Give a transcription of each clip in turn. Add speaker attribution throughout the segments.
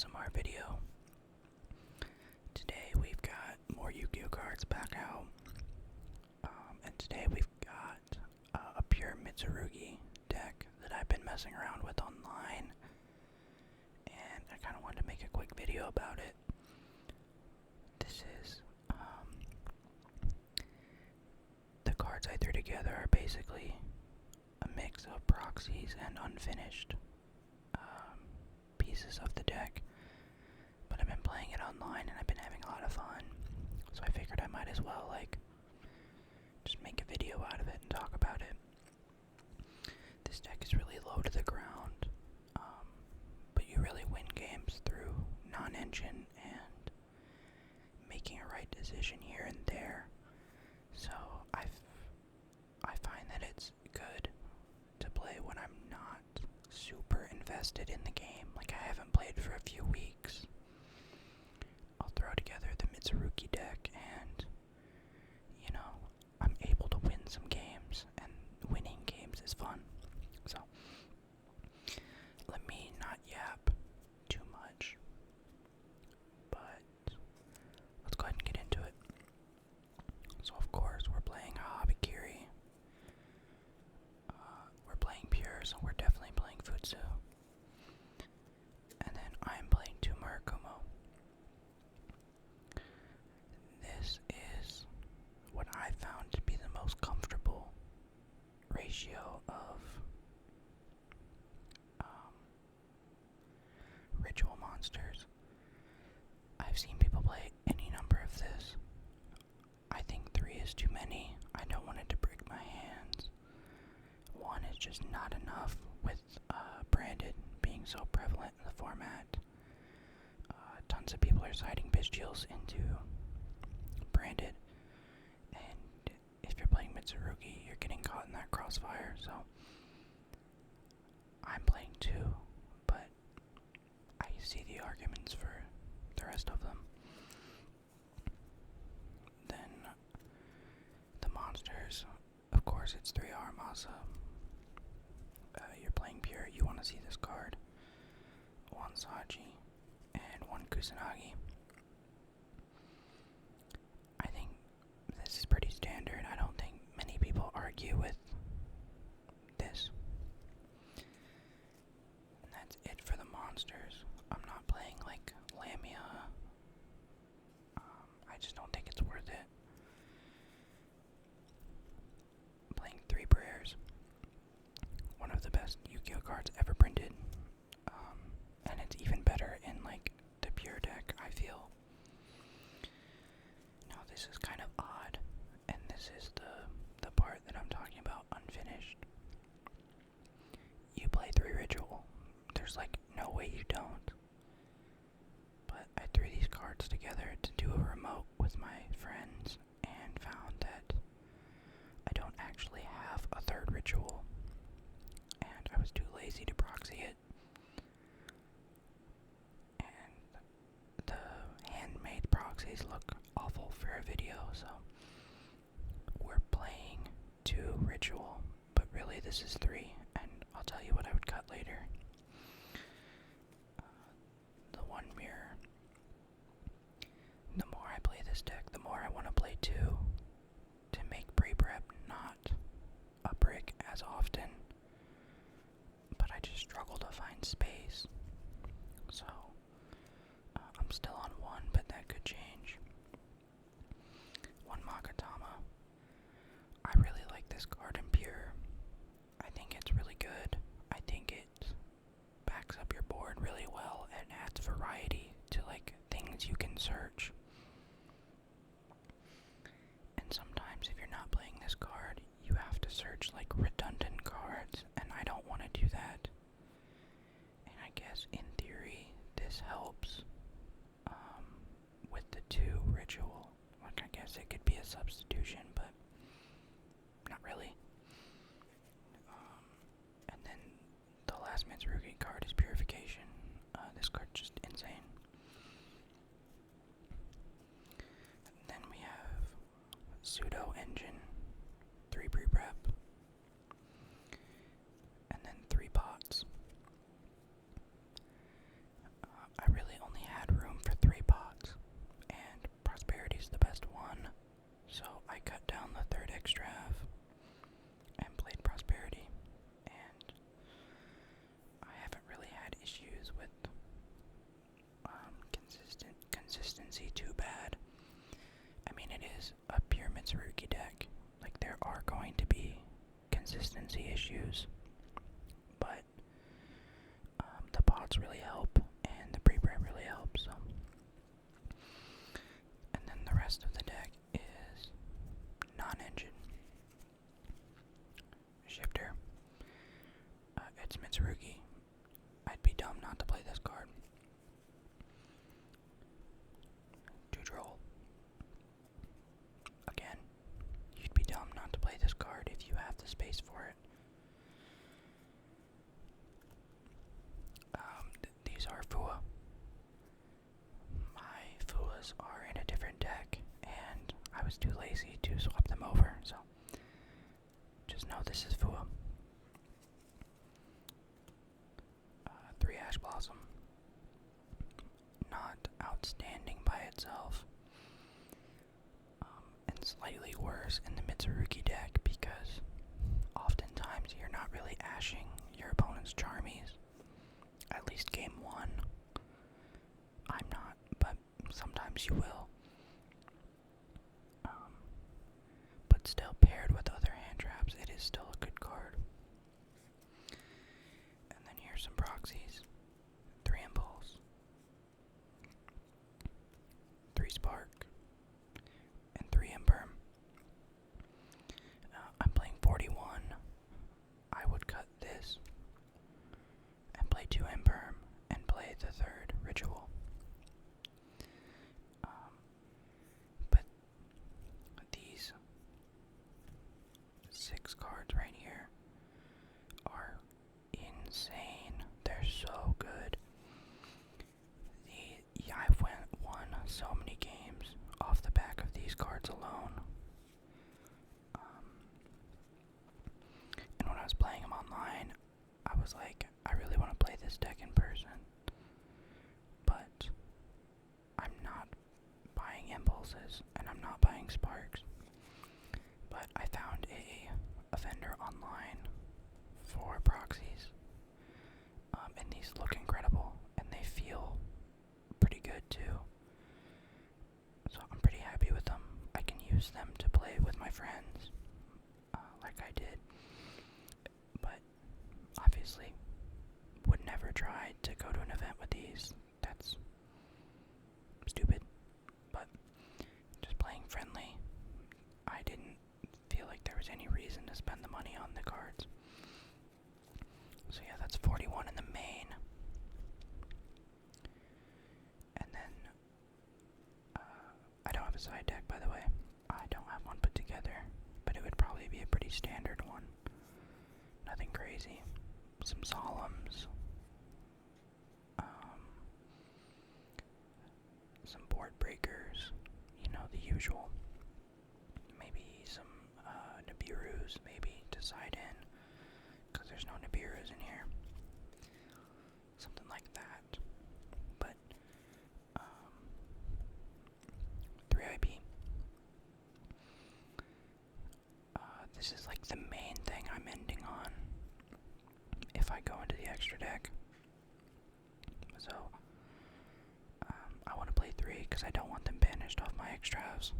Speaker 1: ASMR video. Today we've got more Yu-Gi-Oh cards back out. And today we've got a pure Mitsurugi deck that I've been messing around with online. And I kind of wanted to make a quick video about it. This is, the cards I threw together are basically a mix of proxies and unfinished pieces of the deck, but I've been playing it online and I've been having a lot of fun, so I figured I might as well just make a video out of it and talk about it. This deck is really low to the ground, but you really win games through non-engine and making a right decision here and there. So I find that it's good to play when I'm not super invested in the game. Like, I haven't played for a few weeks. I'll throw together the Mitsurugi deck and, I'm able to win some games, and winning games is fun. So, let me not yap too much, but let's go ahead and get into it. So, of course, we're playing Habikiri. We're playing Pure, so we're definitely playing Futsu. And then I'm playing two Murakumo. This is what I found to be the most comfortable ratio of ritual monsters. I've seen people play any number of this. I think 3 is too many. I don't want it to break my hands. 1 is just not enough with branded being so prevalent in the format. Tons of people are siding Pistials into branded, and if you're playing Mitsurugi, you're getting caught in that crossfire, so I'm playing 2, but I see the arguments for the rest of them. Then the monsters, of course, it's 3 Aramasa. You're playing Pure, you want to see this card. 1 Saji and 1 Kusanagi. I think this is pretty standard. I don't think many people argue with this. And that's it for the monsters. I'm not playing like Lamia. I just don't think it's worth it. I'm playing 3 Prayers. One of the best Yu-Gi-Oh cards ever printed. And it's even better in like the Pure deck, I feel. Now this is kind of odd, and this is the part that I'm talking about, unfinished. You play 3 Ritual. There's like no way you don't. But I threw these cards together to do a remote with my friends and found that I don't actually have a 3rd Ritual. And I was too lazy to proxy it. And the handmade proxies look awful for a video, so we're playing 2 Ritual, but really this is 3, and I'll tell you what I would cut later. The 1 Mirror. The more I play this deck, the more I want to play 2 to make pre-prep not a brick as often. But I just struggle to find space. So, I'm still on 1, but that could change. 1 Makatama. I really like this card in Pure. I think it's really good. I think it backs up your board really well and adds variety to like things you can search. And sometimes if you're not playing this card, you have to search like redundant cards, and I don't want to do that. And I guess in theory this helps with the 2 Ritual. Like, I guess it could be a substitution, but not really. And then the last Mitsurugi card is Purification. This card's just insane. And then we have Pseudo Engine, 3 pre-prep, and then 3 pots. I really it's Mitsurugi. I'd be dumb not to play this card. Doodroll. Again, you'd be dumb not to play this card if you have the space for it. These are Fua. My Fuas are in a different deck, and I was too lazy to swap them over, so just know this is Fua. 3 Ash Blossom. Not outstanding by itself. And slightly worse in the Mitsurugi deck because oftentimes you're not really ashing your opponent's Charmies. At least game 1. I'm not, but sometimes you will. But still, paired with other hand traps, it is still a good card. And then here's some proxies. 3 Impulse. 3 Spark. And 3 Imperm. I'm playing 41. I would cut this and play 2 Imperm and play the 3rd Ritual. But these 6 cards right here are insane. They're so good. I've won so many games off the back of these cards alone. And when I was playing them online, I was like, I really want to play this deck in person. But I'm not buying Impulses, and I'm not buying Sparks. But I found a vendor online for proxies. And these look incredible, and they feel pretty good too. So I'm pretty happy with them. I can use them to play with my friends, like I did. But obviously, would never try to go to an event with these. That's stupid. But just playing friendly, I didn't feel like there was any reason to spend the money on the cards. So yeah, that's 41 in the main. And then, I don't have a side deck, by the way. I don't have one put together, but it would probably be a pretty standard one. Nothing crazy. Some Solemns. Some board breakers. You know, the usual. Maybe some Nibiru's, maybe, to side in. Because there's no Nibiru's in here. Something like that. But, 3 IP. This is like the main thing I'm ending on if I go into the extra deck. So, I want to play 3 because I don't want them banished off my extras.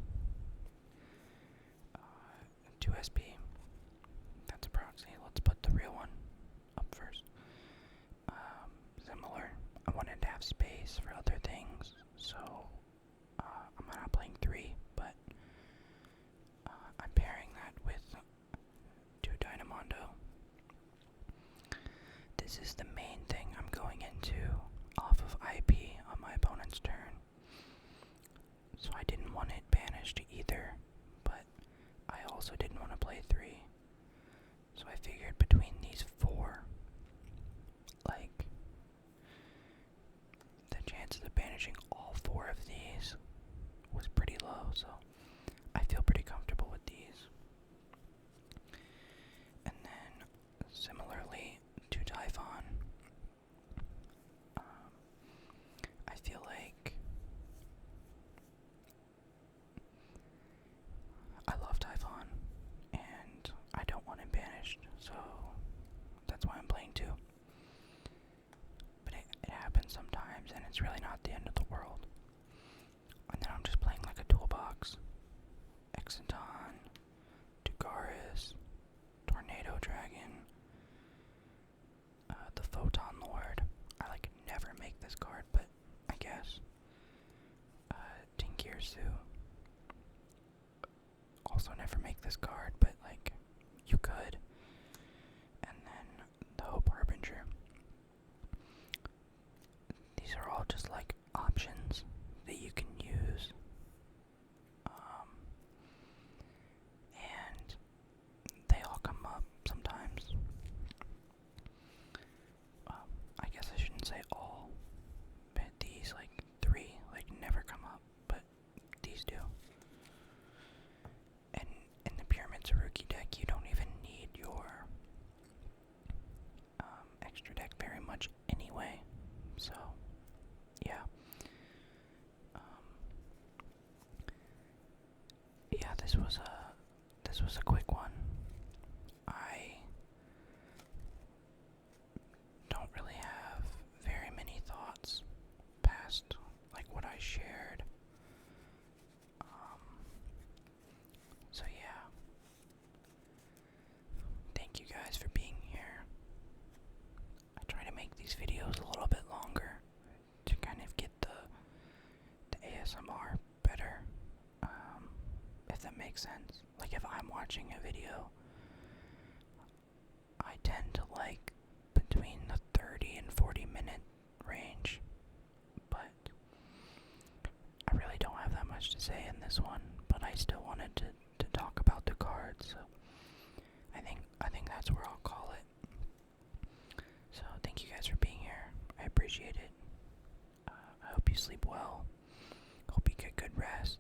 Speaker 1: 2 SP. That's a proxy. Let's put the real one up first. Similar. I wanted to have space for other things, so I'm not playing 3, but I'm pairing that with 2 Dynamondo. This is the main thing I'm going into off of IP on my opponent's turn. So I didn't want it banished either, but I also didn't want to play 3. So I figured between these 4, like, the chances of banishing all 4 of these was pretty low, so I feel pretty comfortable with these. And then, similarly to Typhon, I feel like I love Typhon, and I don't want him banished, so that's why I'm playing 2. But it happens sometimes, and it's really not the end of the world. And then I'm just playing like a toolbox. Exciton, Dugaris, Tornado Dragon, the Photon Lord. I like never make this card, but I guess. Tinkirsu. Also never make this card, but like, you could. And then the Hope Harbinger. extra deck very much anyway. So, yeah. Yeah, this was a quick one. I don't really have very many thoughts past like what I shared. So yeah. Thank you guys for being here. I try to make these videos a little bit longer to kind of get the ASMR better. If that makes sense. Like if I'm watching a video, I tend to like between the 30 and 40-minute range, but I really don't have that much to say in this one, but I still wanted to talk about the cards, so I think that's where I'll call it. So thank you guys for being here. I appreciate it. I hope you sleep well. Hope you get good rest.